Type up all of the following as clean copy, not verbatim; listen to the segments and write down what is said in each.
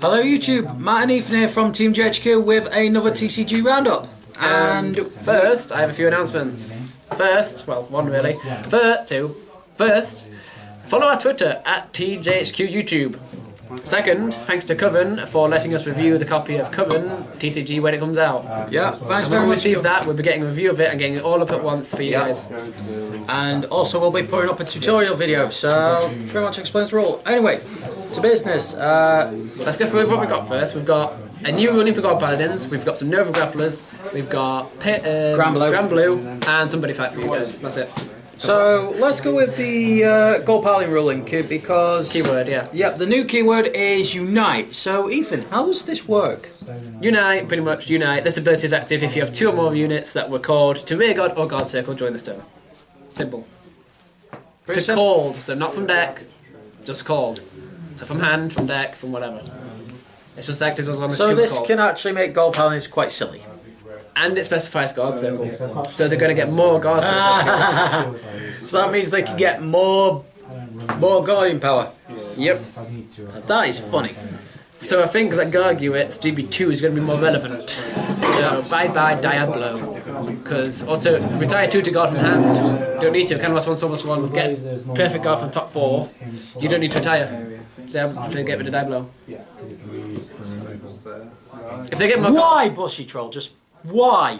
Hello YouTube, Matt and Ethan here from Team GHQ with another TCG Roundup. And first, I have a few announcements. First, well, one really. First, follow our Twitter at TGHQ YouTube. Second, thanks to Coven for letting us review the copy of Coven TCG when it comes out. Yeah, thanks very much. When we receive that, we'll be getting a review of it and getting it all up at once for you guys. And also we'll be putting up a tutorial video, so pretty much explains the rule. Anyway, to business. Let's go through what we've got first. We've got a new running for Paladins, we've got some Nova Grapplers, we've got granblue, and some Buddyfight for you guys. That's it. So let's go with the gold paladin ruling because keyword, yeah. Yep, the new keyword is unite. So Ethan, how does this work? Unite, pretty much unite. This ability is active if you have two or more units that were called to rear guard or guard circle during this turn. Simple. Called, so not from deck, just called. So from hand, from deck, from whatever. It's just active as long as so this called. Can actually make gold paladins quite silly. And it specifies guard circle, so they're going to get more guard circles. So that means they can get more guardian power. Yep. That is funny. So I think that Garguit's DB2 is going to be more relevant. So bye Diablo, because auto retire 2 to guard from hand. Don't need to. Can +1, soul +1. Get perfect guard from top 4. You don't need to retire to get rid of Diablo. If they get more. Why, Bushy Troll? Just why?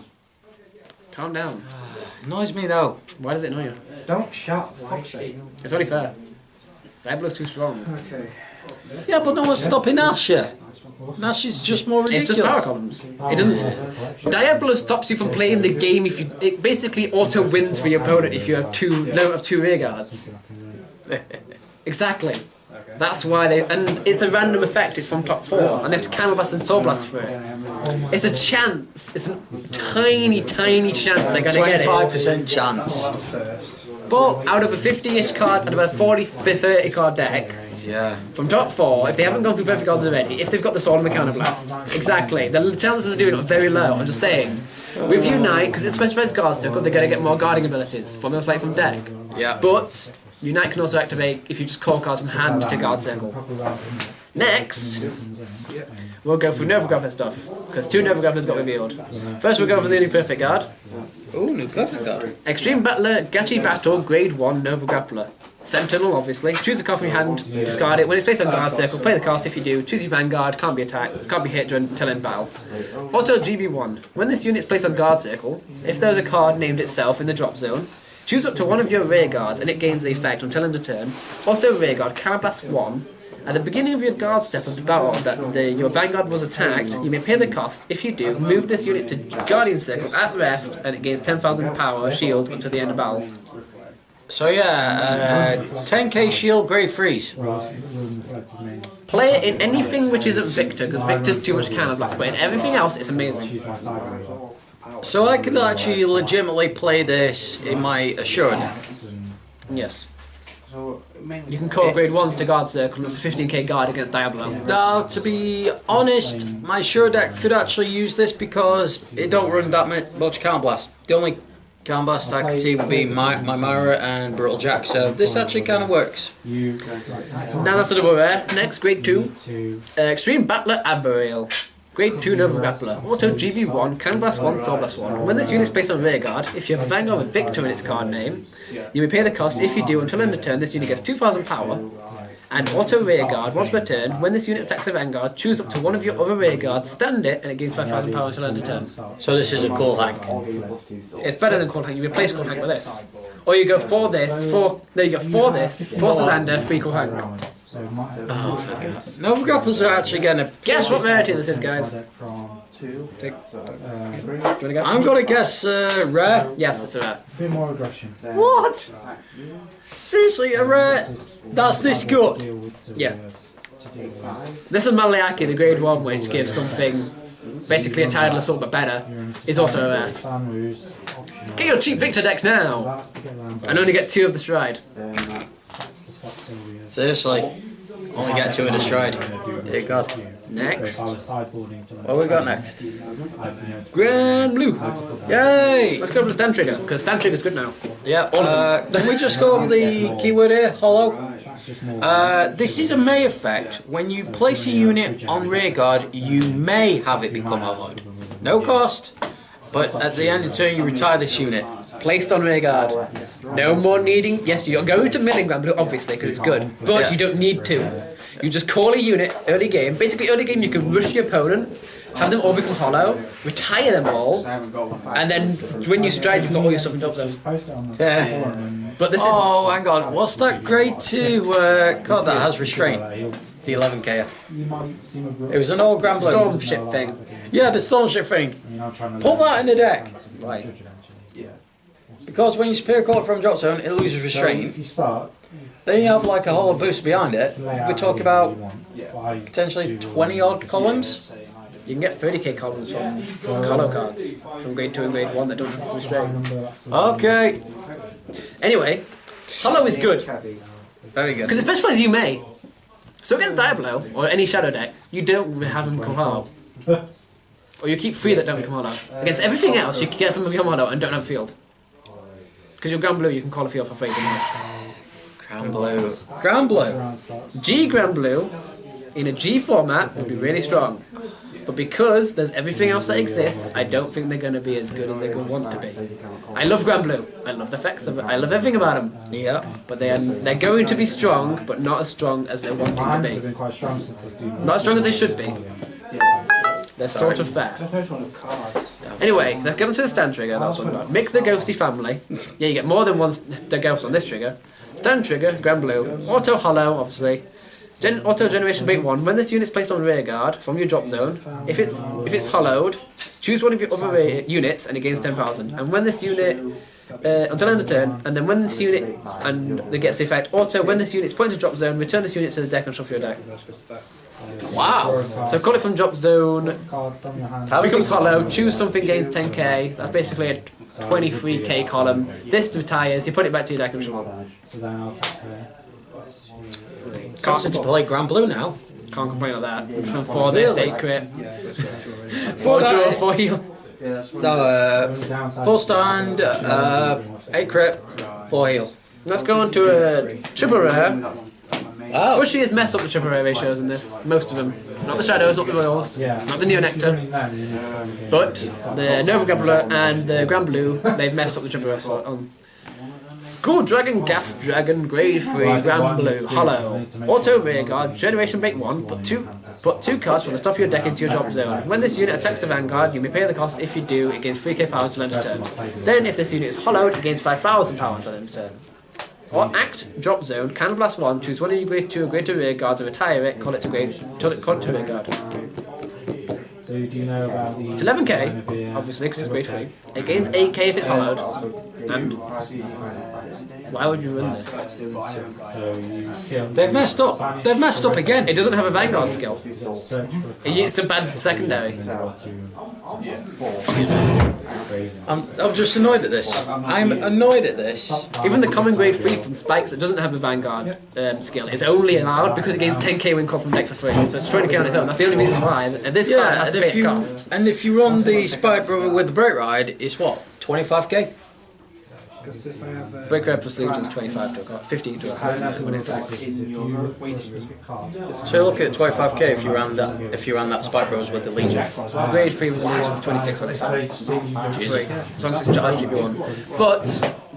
Calm down. Annoys me though. Why does it annoy you? Don't shout, fuck's sake. It's only fair. Diablo's too strong. Okay. Yeah, but no one's stopping Asher. Nash is just more ridiculous. It's just power columns. It doesn't. Diablo stops you from playing the game if you. It basically auto wins for your opponent if you have two rear guards. Exactly. That's why they. And it's a random effect. It's from top 4, and they have to Camel Blast and Soul Blast for it. It's a chance. It's a tiny chance they're gonna get it. 25% chance. But out of a 50-ish card, out of a 30 card deck. Yeah. From top 4, if they haven't gone through perfect cards already, if they've got the soul and the counter blast, exactly. The chances of doing it are very low. I'm just saying. With Unite, because it specifies guard circle, they're going to get more guarding abilities, most like from deck. Yeah. But Unite can also activate if you just call cards from hand to guard circle. Next, we'll go through Nova Grappler stuff, because 2 Nova Grapplers got revealed. First, we'll go for the new perfect guard. Ooh, new perfect guard. Extreme Battler, Gachi Battle, Grade 1 Nova Grappler. Sentinel, obviously. Choose a card from your hand, discard it. When it's placed on guard circle, play the cost. If you do, choose your vanguard, can't be attacked, can't be hit until end battle. Auto GB1. When this unit is placed on guard circle, if there is a card named itself in the drop zone, choose up to one of your rear guards and it gains the effect until end of turn. Auto rear guard, Calablast 1. At the beginning of your guard step of the battle that your vanguard was attacked, you may pay the cost. If you do, move this unit to Guardian Circle at rest and it gains 10,000 power shield until the end of battle. So yeah, 10k shield, grade freeze. Play it in anything which isn't Victor, because Victor's too much cannon blast, but in everything else it's amazing. So I could actually legitimately play this in my Assure deck. Yes. You can call grade 1s to guard circle and it's a 15k guard against Diablo. Now, to be honest, my Assure deck could actually use this because it don't run that much Counter Blast. The only Counter Blast I could see would be my Myra and Brutal Jack, so this actually kind of works. Now that's a double rare. Next, grade 2. Extreme Battler Abriel. Grade 2 Nova Grappler. Auto GB1, Can Blast 1, Soul Blast 1. When this unit is placed on rear guard, if you have a Vanguard with Victor in its card name, you may pay the cost. If you do, until end of turn, this unit gets 2,000 power. And auto rear guard, once per turn, when this unit attacks a Vanguard, choose up to one of your other rear guards, stand it, and it gains 5,000 power until end of turn. So this is a cool Hank. It's better than Cool Hank. You replace Cool Hank with this. Or you go for this, there you go, for this, for Sazander, 3 Cool Hank. Oh, forgot. Nova Grapplers are actually going to... Guess what rarity this is, guys? I'm going to guess rare. Yes, it's a rare. A bit more aggression. What? Seriously, a rare? That's this good? Yeah. This is Maliaki, the grade 1, which gives something, basically a tidal assault but better, is also a rare. Get your cheap Victor decks now! And only get 2 of the stride. Seriously, only get 2 in the stride. Dear God. Next. What we got next? Grand Blue! Yay! Let's go for the stand trigger, because stand trigger's good now. Yeah. Can we just go over the keyword here? Hollow. This is a May effect. When you place a unit on rearguard, you may have it become hollowed. No cost, but at the end of the turn, you retire this unit. Placed on rearguard. No more needing. Yes, you're going to milling granblue, obviously, because it's good, but you don't need to. You just call a unit early game. Basically, early game, you can rush your opponent, have them all become hollow, retire them all, and then when you stride, you've got all your stuff in top zone. Yeah. But this is. Oh, hang on. What's that grade 2 card that has restraint? The 11k. It was an old granblue. Storm ship thing. Yeah, the storm ship thing. Put that in the deck. Right. Because when you superior call it from drop zone, it loses restraint. Then you have like a hollow boost behind it. We talk about potentially 20 odd columns. You can get 30k columns from hollow cards from grade 2 and grade 1 that don't have restraint. Okay. Anyway, hollow is good. Very good. Because it specifies you may. So against Diablo, or any shadow deck, you don't have them become hollow. Or you keep 3 that don't become hollow. Against everything else, you can get them to become hollow and don't have field. Because you're granblue, you can call a field for free. Granblue. Granblue. G granblue, in a G format, would be really strong. But because there's everything else that exists, I don't think they're going to be as good as they would want to be. I love granblue. I love the effects of it. I love everything about them. Yeah. But they're going to be strong, but not as strong as they're wanting to be. Not as strong as they should be. They're sort of fair. Anyway, let's get onto the stand trigger. That's what about. Mix the ghosty family. Yeah, you get more than one the ghost on this trigger. Stand trigger, granblue. Auto hollow, obviously. Auto generation bait 1. When this unit is placed on rearguard from your drop zone, if it's hollowed, choose one of your other units and it gains 10,000. And when this unit until end of turn, and then when this unit and it gets the effect auto, when this unit is put into drop zone, return this unit to the deck and shuffle your deck. Wow. So call it from drop zone. Becomes hollow. Choose something, gains 10k. That's basically a 23k column. This retires. You put it back to your deck and shuffle. Tempted to play granblue now. Can't complain about that. From 4 this, 8 crit. 4 draw, 4 heal. No, 4 stand, 8 crit, 4 heal. Let's go on to a triple rare. Oh. Bushy has messed up the triple rare ratios in this. Most of them. Not the shadows, not the royals, not the Neo-Nectar. But the Nova Gabler and the Granblue, they've messed up the triple rare on. Cool Dragon, Gas Dragon, Grade 3, Granblue, Hollow. Auto Rearguard, Generation Bait 1, put 2 cards from the top of your deck into your drop zone. When this unit attacks the Vanguard, you may pay the cost. If you do, it gains 3k power until end of turn. Then, if this unit is hollowed, it gains 5,000 power until end of turn. Or act, drop zone, Cannon Blast 1, choose one of your grade 2 or grade 2 rear guards and retire it, call it to rear guard. So do you know about the... It's 11k, obviously, because it's grade 3. It gains 8k if it's hollowed. And why would you run this? They've messed up. They've messed up again. It doesn't have a Vanguard skill. It's a bad secondary. I'm just annoyed at this. I'm annoyed at this. Even the common grade 3 from Spikes, it doesn't have a Vanguard skill. It's only allowed because it gains 10k win call from deck for free. So it's 20k on its own. That's the only reason why. And this card has to pay a cost. And if you run the Spike Brother with the Break Ride, it's what? 25k? Break Ride plus Legion is 25 to a card, 15 to a card when it attacks. So you're looking at 25k if you ran that Spike Bros with the Legion. Grade 3 with the Legion is 26 on its own. As long as it's charged if you want. But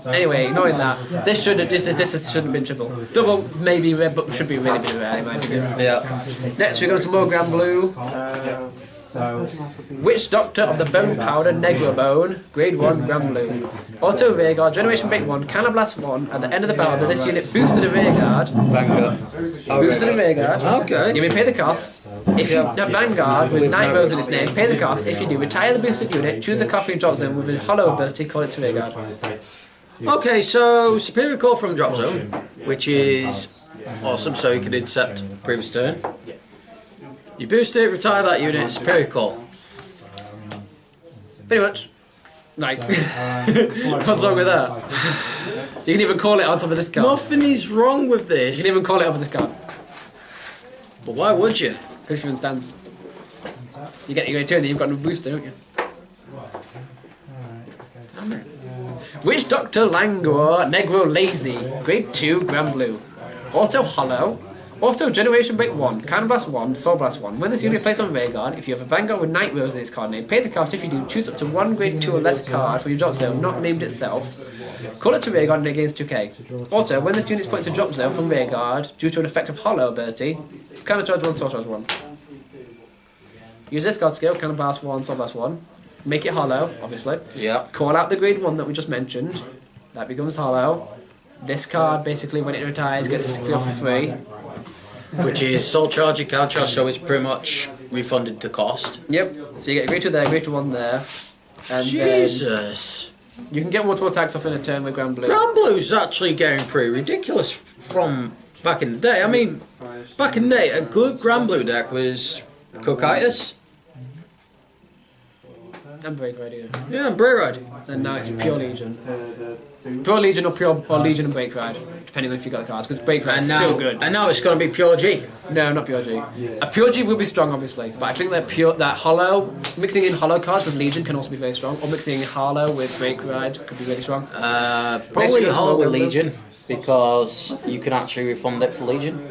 anyway, ignoring that, this shouldn't have been triple. Double maybe rare, but should be really bit rare in my opinion. Yeah. Next we go to more Granblue. Witch Doctor of the Bone Powder, Negro Bone, Grade 1, Granblue. Auto Rearguard, Generation Bait 1, Cannon Blast 1, at the end of the battle, this unit boosted a Rearguard. Vanguard. Boosted a Rearguard. Okay. You may pay the cost. If you have Vanguard with 9 rows in its name, pay the cost. If you do, retire the boosted unit, choose a card from your drop zone with a hollow ability, call it to Rearguard. Okay, so Superior Call from drop zone, which is awesome, so you can intercept previous turn. You boost it, retire that unit, Superior Call. Pretty much. Like, what's wrong with that? You can even call it on top of this card. Nothing is wrong with this. You can even call it over this card. But why would you? Because you're in stands. You get your grade 2 and then you've got no booster, don't you? Witch Doctor Langor, Negro Lazy, Grade 2, granblue. Auto Hollow. Auto Generation Break 1, Cannon Blast 1, Soul Blast 1. When this unit is placed on Rayguard, if you have a Vanguard with Night Rose in its card name, pay the cost. If you do, choose up to one Grade 2 or less card from your drop zone, not named itself. Call it to Rayguard and it gains 2k. Also, when this unit is put into drop zone from Rayguard, due to an effective Hollow ability, Cannon Charge 1, Soul Charge 1. Use this card skill, Cannon Blast 1, Soul Blast 1. Make it Hollow, obviously. Yeah. Call out the Grade 1 that we just mentioned. That becomes Hollow. This card, basically, when it retires, gets a skill for free. Which is Soul Charge, you can't charge, so it's pretty much refunded the cost. Yep. So you get a Grade 2 there, Grade 2 1 there. And Jesus. You can get multiple attacks off in a turn with granblue. Granblue's actually getting pretty ridiculous from back in the day. I mean, back in the day, a good Granblue deck was Cookitis. And Break Ride, yeah. Yeah, and Bray Ride. And now it's Pure Legion. Pure Legion or Legion and Break Ride, depending on if you got the cards, because Break Ride is still good. And now it's going to be Pure G. No, not Pure G. A Pure G will be strong, obviously, but I think that Hollow, mixing in Hollow cards with Legion can also be very strong, or mixing in Hollow with Break Ride could be really strong. Probably Hollow with Legion, because you can actually refund it for Legion.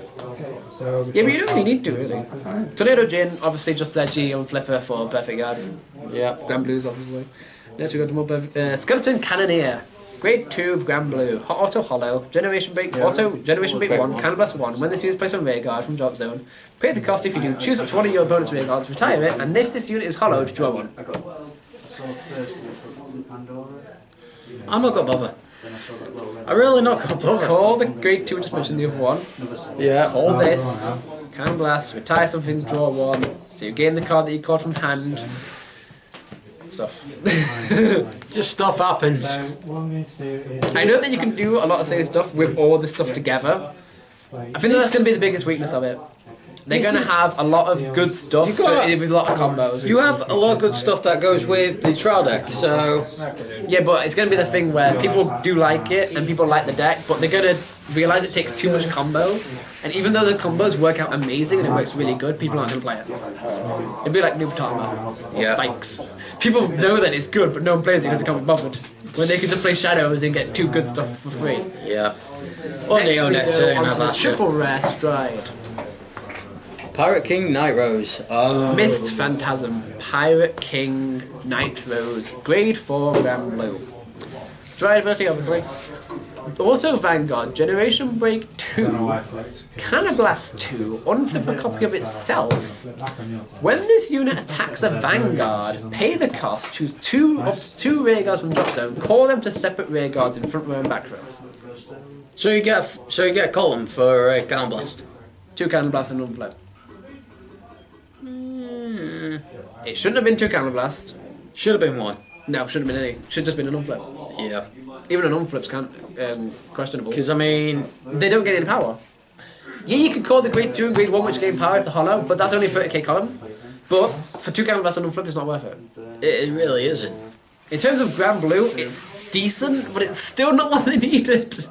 Yeah, but you don't really need to, really. Tornado Jin, obviously just their G on Flipper for Perfect Guard. Yeah. Granblues, obviously. Next we go to more Skeleton Cannoneer. Grade 2, Granblue, Hot Auto Hollow, Generation Break, Auto, Generation Break 1, Cannon Blast 1. When this unit is placed on Rayguard from drop zone, pay the cost. If you do, choose up to one of your opponent's Rayguards, retire it, and if this unit is hollowed, draw one. I'm not going to bother. I really not going to bother. Call the Grade 2, just mentioned the other one. Yeah. Call this, Cannon Blast, retire something, draw one. So you gain the card that you called from hand. Stuff. Just stuff happens. I know that you can do a lot of silly stuff with all this stuff together. I think that's going to be the biggest weakness of it. They're going to have a lot of good stuff with a lot of combos. You have a lot of good stuff that goes with the trial deck, so... Yeah, but it's going to be the thing where people do like it and people like the deck, but they're going to realise it takes too much combo. And even though the combos work out amazing and it works really good, people aren't going to play it. It'd be like Noob Tama or Spikes. People know that it's good, but no one plays it because they can't be bothered. When they can just play Shadows and get 2 good stuff for free. Yeah. Or Next we Neonet go and on have to the that shit. Triple Rare Stride. Pirate King Night Rose. Oh. Mist Phantasm, Pirate King, Night Rose, Grade 4 Granblue. Stride ability, obviously. Auto Vanguard, Generation Break 2, Cannon Blast 2, unflip a copy of itself. When this unit attacks a Vanguard, pay the cost, choose up to 2 rear guards from drop zone, call them to separate rear guards in front row and back row. So you get a column for a Cannon Blast. 2 Cannon Blast and unflip. It shouldn't have been 2 Cannon Blast. Should have been 1. No, shouldn't have been any. Should have just been an unflip. Yeah. Even an unflip's questionable. Because, I mean... They don't get any power. Yeah, you could call the Grade 2 and Grade 1 which gain power if they're hollow, but that's only a 30k column. But for 2 Cannon Blast and unflip, it's not worth it. It really isn't. In terms of Granblue, it's decent, but it's still not what they needed.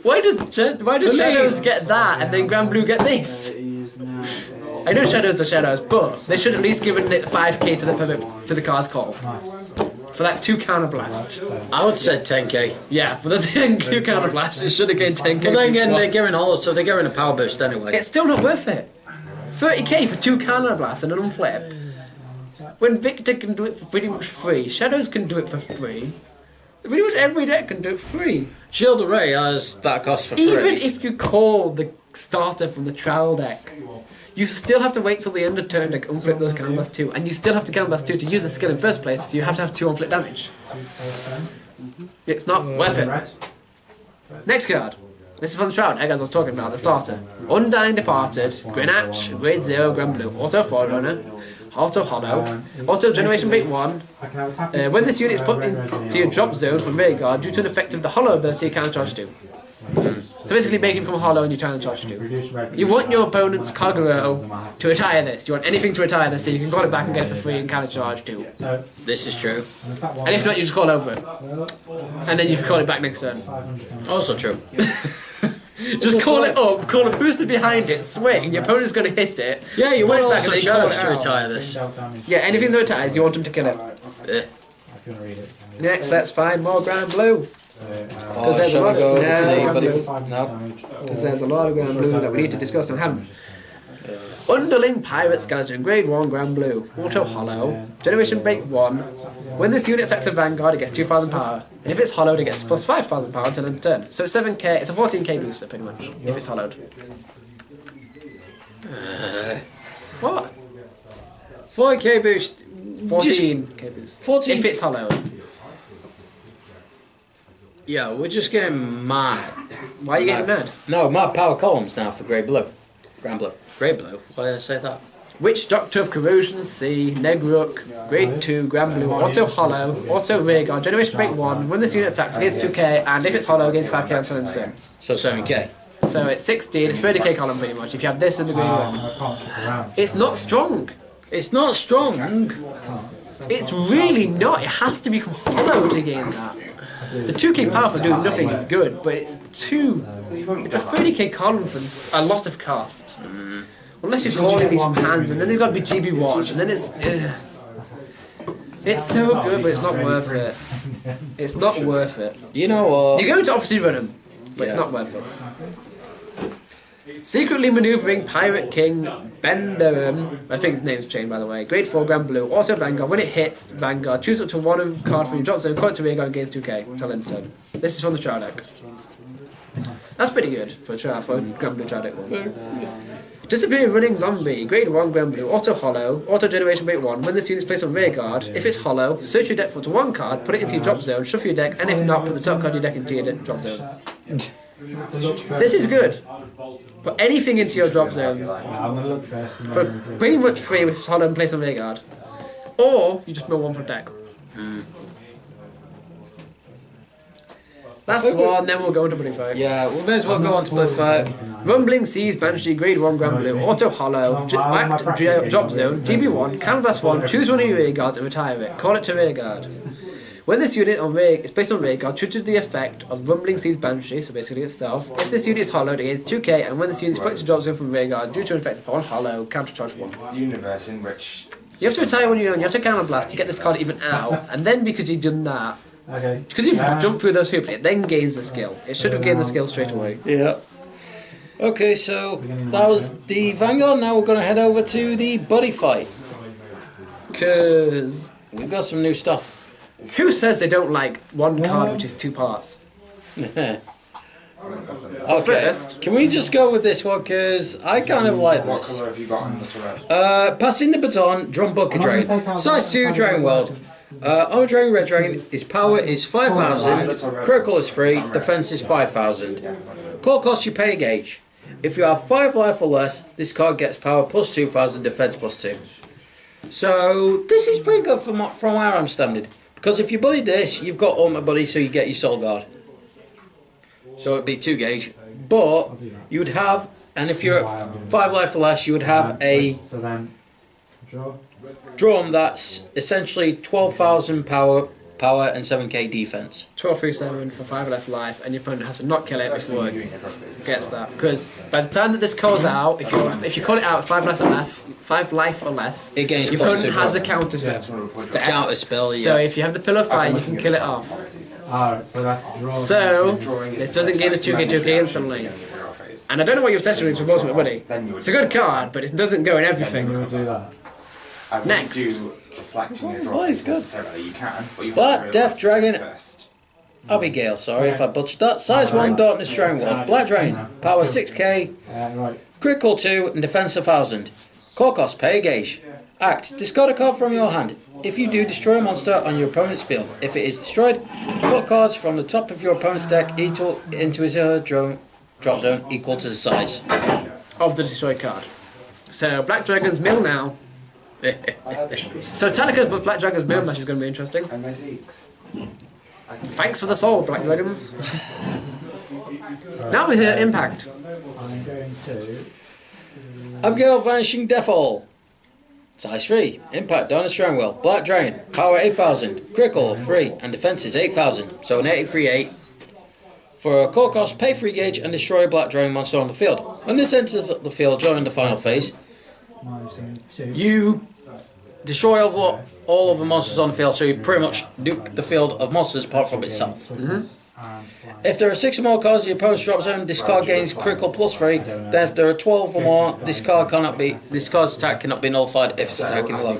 Why did Shadows get that and then Granblue get this? I know Shadows are Shadows, but they should at least given it 5k to the card's call. For that 2 Cannon Blast. I would say 10k. Yeah, for the 2 Cannon Blast, it should have gained 10k. But then again, they're giving all, so they're giving a power boost anyway. It's still not worth it. 30k for 2 Cannon Blasts and an unflip. When Victor can do it for pretty much free, Shadows can do it for free. Pretty much every deck can do it free. Shield Array has that cost for free. Even if you call the starter from the trial deck, you still have to wait till the end of turn to unflip those Cannon Blast 2, and you still have to Cannon Blast 2 to use the skill in first place, so you have to have 2 unflip damage. It's not worth it. Next card. This is from the trial deck, as I was talking about, the starter. Undying Departed, Grenache, Grade 0, Granblue, Auto Forerunner, Auto Hollow, Auto Generation Break 1. When this unit is put into your drop zone from Rayguard, due to an effect of the Hollow ability, you can charge 2. So basically make him become hollow and you try and charge 2. You want your opponent's Kaguro to retire this. You want anything to retire this so you can call it back and get it for free and counter charge 2. This is true. And if not, you just call over it. And then you can call it back next turn. Also true. Just call it up, call a booster behind it, swing, your opponent's going to hit it. Yeah, you want also Shadows to retire retire this. Yeah, anything that retires, you want him to kill it. Next, let's find more Grand Blue. Oh, shall we go over to the buddy? No. Because there's a lot of Grand Blue that we need to discuss and haven't. Underling Pirate Skeleton, Grade 1 Grand Blue, Auto Hollow, Generation Break 1. When this unit attacks a Vanguard, it gets 2,000 power. And if it's hollowed, it gets plus 5,000 power until end of turn. So it's 7k, it's a 14k booster pretty much, if it's hollowed. What? 4k boost. 14k boost. 14. If it's hollowed. Yeah, we're just getting mad. Why are you getting mad? No, my power columns now for Grey Blue. Grand Blue. Grey Blue? Why did I say that? Witch Doctor of Corrosion C, Negruk, Grade 2, Grand Blue, Auto Hollow, Auto Rearguard, Generation Break 1, when this unit attacks against 2k, and if it's hollow against 5k until end turn. So 7k. So it's 16, it's 30k column pretty much, if you have this in the green one. It's not strong. It's not strong. It's really not. It has to become hollow to gain that. The 2k power for doing nothing is good, but it's a 30k column for a lot of cost. Unless you're calling these from hands, and then they've got to be GB1, and then it's so good, but it's not worth it. It's not worth it. You know what? You're going to obviously run them, but it's not worth it. Secretly Maneuvering Pirate King Benderum, I think his name's changed by the way, Grade 4 Grand Blue, Auto Vanguard, when it hits Vanguard, choose up to one card from your drop zone, call it to Rearguard against 2k, until end turn. This is from the Trial deck. That's pretty good for a Grand Blue Trial deck one. Disappear Running Zombie, Grade 1 Grand Blue, Auto Hollow, Auto Generation Break 1, when this unit is placed on Rearguard, if it's hollow, search your deck for up to one card, put it into your drop zone, shuffle your deck, and if not, put the top card of your deck into your drop zone. This is good. Put anything into your drop zone for pretty much free with hollow and place on Rearguard. Or you just mill one from deck. Last one, then we'll go into Buddyfight. Yeah, we may as well go on to Buddyfight. Rumbling Seas Banshee, Grade 1 Grand Blue, Auto Hollow, Act Drop Zone, GB1, Canvas 1, choose one of your Rearguards and retire it. Call it to Rearguard. When this unit is placed on Rearguard, trigger the effect of Rumbling Seas Banshee, so basically itself. If this unit is hollowed, it gains 2k, and when this unit is put to drop zone from Rearguard, due to an effect of on hollow, countercharge 1. Universe in which you have to retire when you're on, you have to counterblast to get this card even out, and then because you've done that, because you've jumped through those hoops, it then gains the skill. It should have gained the skill straight away. Yeah. Okay, so that was the Vanguard. Now we're going to head over to the Buddyfight. Because we've got some new stuff. Who says they don't like one card which is two parts? Okay, first, can we just go with this one because I kind of like what this. colour have you got on the turret? Passing the baton, drum bucket drain. Size 2 drain world. On drain, red drain, his power is 5,000, critical is free, defense is 5,000. Core cost you pay a gauge. If you have 5 life or less, this card gets power plus 2,000, defense plus 2. So this is pretty good from where I'm standing. Because if you bully this, you've got Ultimate Buddy, so you get your Soul Guard. So it'd be 2 gauge. But you'd have, and if you're at 5 life or less, you would have a drum that's essentially 12,000 power and 7k defense. 1237 for 5 less life, and your opponent has to not kill it before it gets that. Because by the time that this calls out, if you call it out 5 life or less, it gains your opponent has the counter spell. Yeah. So if you have the Pillar of Fire, you can kill it off. So this doesn't gain the 2k instantly. And I don't know what your obsession is with Ultimate Buddy. It's a good card, but it doesn't go in everything. Next. Body's good. Black Death Dragon Abigail, sorry if I butchered that. Size 1 Darkness Drain World. Black Drain. Power 6k. Critical 2 and defense 1,000. Core cost, pay a gauge. Act. Discard a card from your hand. If you do, destroy a monster on your opponent's field. If it is destroyed, put cards from the top of your opponent's deck into his drop zone equal to the size of the destroyed card. So Black Dragon's mill now. So Talika's Black Dragon's mill match is going to be interesting. Thanks for the soul, Black Dragons. Now we hear Impact. I'm going to Abigail Vanishing Deathfall. Size 3. Impact, Darkness Drain World. Black Drain. Power 8,000. Critical 3 and defense is 8,000. So an 838. For a core cost, pay 3 gauge and destroy a Black Drain monster on the field. When this enters the field during the final phase, you destroy all of the monsters on the field, so you pretty much nuke the field of monsters apart from itself. If there are 6 or more cards in your opponent's drop zone, this card gains critical +3. Then if there are 12 or more, this card's attack cannot be nullified if it's attacking low.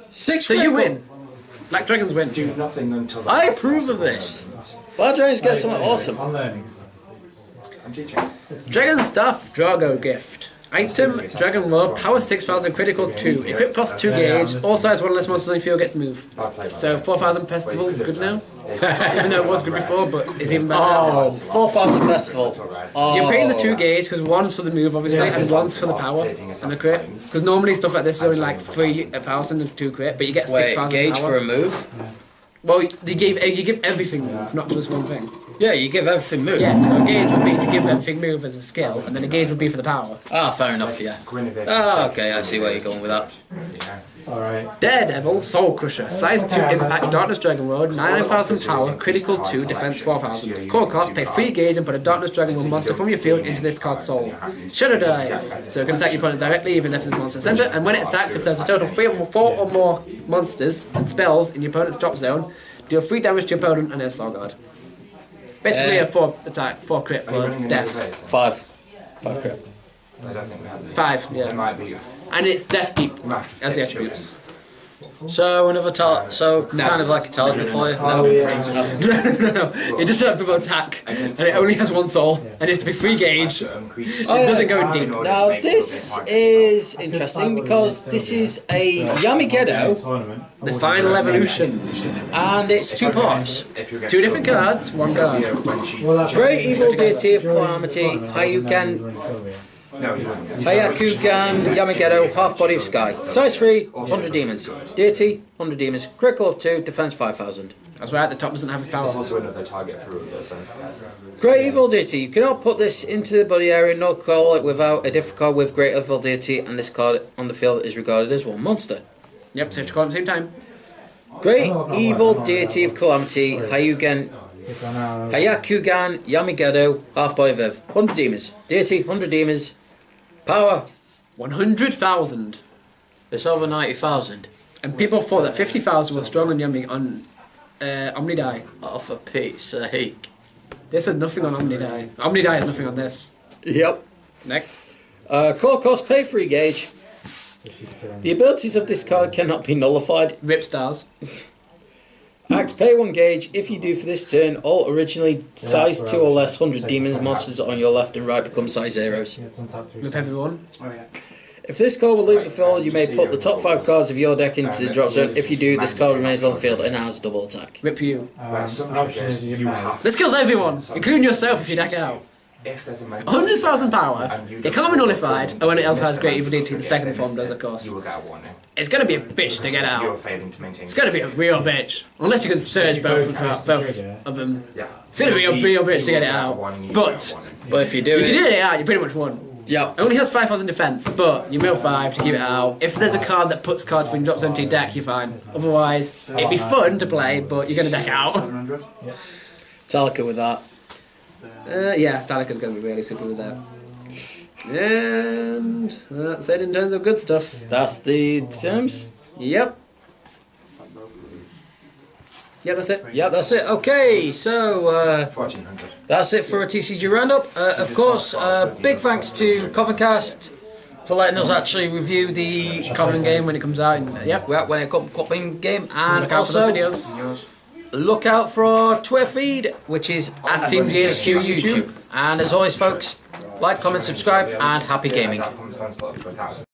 6 So you critical. win. Black Dragons win. Do nothing until I approve of this. Black Dragons get something awesome. I'm learning. I'm teaching. Dragon Staff, Drago Gift. Item, Dragon Lore, Power 6000, Critical 2. Equip +2 gauge, all size 1 less monsters on your field get to move. So 4000 Festival is good now. Even though it was good before, but it's even better now. Oh, 4,000 Festival. Oh. You're paying the 2 gauge because one's for the move, obviously, and one's for the power and the crit. Because normally stuff like this is only like 3,000 and 2 crit, but you get 6,000 gauge power. for a move? Well, you give everything move, not just one thing. Yeah, you give everything move. Yeah, so a gauge would be to give everything move as a skill, and then a gauge would be for the power. Ah, fair enough, yeah. Ah, okay, I see where you're going with that. Alright. Daredevil, Soul Crusher, size 2 impact, Darkness Dragon Road, 9,000 power, critical 2, defense 4,000. Core cost, pay 3 gauge and put a Darkness Dragon Road monster from your field into this card's soul. Shadow Dive, so it can attack your opponent directly even if it's monster center, and when it attacks, if there's a total of 4 or more monsters and spells in your opponent's drop zone, deal 3 damage to your opponent and their Soul Guard. Basically a 4 attack, 4 crit for death. 5 crit. I don't think we have 5, It yeah. might be. And it's Death Deep as the attributes. So another kind of like a talisman for you. No. No. It doesn't have double attack, and it only has 1 soul, and it has to be 3 gauge. It doesn't go deep. Now this is interesting because this is a Yamigedo, Tournament. The final evolution. and it's 2 parts. 2 different cards, 1 card. Well, that's Great Evil Deity of Calamity, Hayakugan Yamigedo, half body of sky. Size 3, 100 demons. Deity, 100 demons. Critical of 2, defense 5,000. That's right, the top doesn't have a There's power. also another target for Ruler, so. Great Evil Deity. You cannot put this into the body area nor call it without a different card with Great Evil Deity, and this card on the field is regarded as 1 monster. Yep, so you have to call at the same time. Great Evil Deity of Calamity, Hayakugan Yamigedo, half body of Viv. 100 demons. Deity, 100 demons. Power. 100,000. It's over 90,000. And people thought that 50,000 was strong on Yummy on Omnidai. Oh, for Pete's sake. This has nothing on Omnidai. Omnidai has nothing on this. Yep. Next. Core cost, pay 3 gauge. The abilities of this card cannot be nullified. Rip stars. Act, pay 1 gauge. If you do for this turn, all originally size 2 or less 100 demon monsters on your left and right become size 0s. Rip everyone. If this card will leave the field, you may put the top 5 cards of your deck into the drop zone. If you do, this card remains on the field and has double attack. Rip you. An option is you have. This kills everyone, including yourself if you deck it out. If there's a 100,000 power. It can't be nullified. Oh, and it also has Great Evil Deity. The second form does, of course. you will get a warning. It's gonna be a bitch to get You're out. failing to maintain. It's gonna be a real bitch. Unless you can surge both of them. Yeah. It's gonna be a real bitch to get it out. But But if you do if you it, get it out, you pretty much won. yep. It only has 5,000 defense, but you mill 5 to keep it out. If there's a card that puts cards from your drop zone to your deck, you're fine. Otherwise, it'd be fun to play, but you're gonna deck out. Talika with that. Yeah, Talika's gonna be really super with that. And that's it in terms of good stuff. That's the terms. Yep. Yep, that's it. Yep, that's it. Okay, so 1400. that's it for a TCG roundup. Of course, big thanks to Covencast for letting us actually review the Common game when it comes out. And, yep. when it comes in game, and Look out for also those videos. look out for our Twitter feed, which is at Team GHQ GHQ YouTube. And as always, folks, like, comment, subscribe, and happy gaming. That comes down to like 1,000.